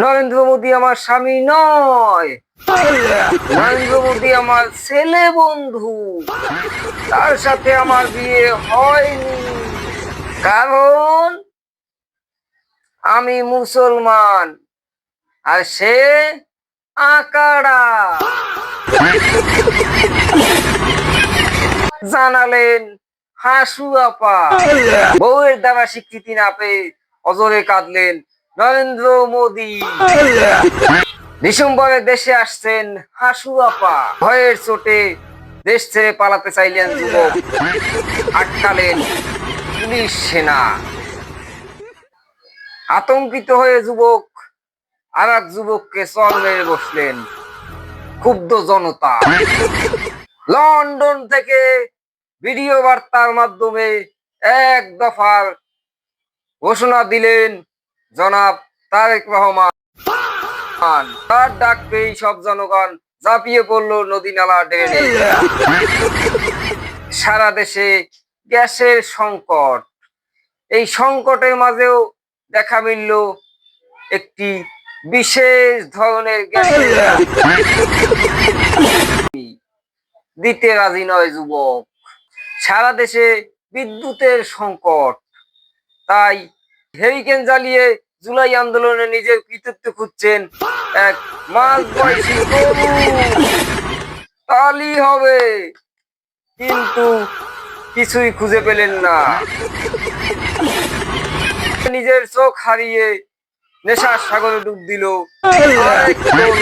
নরেন্দ্র মোদী আমার স্বামী নয়, নরেন্দ্র মোদী আমার ছেলে বন্ধু। তার সাথে আমার বিয়ে হয়নি, কারণ আমি মুসলমান আর সে আকাড়া। জানালেন হাসু আপা। বউয়ের দ্বারা স্বীকৃতি না পেয়ে অজরে কাঁদলেন নরেন্দ্র মোদী। ডিসেম্বরে দেশে আসছেন হাসু আপা। ভয়ের চোটে দেশ ছেড়ে পালাতে চাইলেন যুবক, আটকালেন পুলিশ সেনা। আতঙ্কিত হয়ে যুবক আর এক যুবককে চর মেরে বসলেন। ক্ষুব্ধ জনতা লন্ডন থেকে ভিডিও বার্তার মাধ্যমে এক দফার ঘোষণা দিলেন জনাব তারেক রহমান। তার ডাক পেয়ে সব জনগণ ঝাঁপিয়ে পড়লো নদী নালা ড্রেনে। সারা দেশে গ্যাসের সংকট। এই সংকটের মাঝেও দেখা মিলল একটি বিশেষ ধরনের গ্যাসের দিতে রাজি নয় যুবক। সারা দেশে বিদ্যুতের সংকট, তাই হেরিকেন জ্বালিয়ে জুলাই আন্দোলনে নিজের কৃতিত্ব খুঁজছেন এক মাঝ বয়সী তরুণ। তালি হবে, কিন্তু কিছুই খুঁজে পেলেন না। নিজের চোখ হারিয়ে নেশার সাগরে ডুব দিল আরেক তরুণ।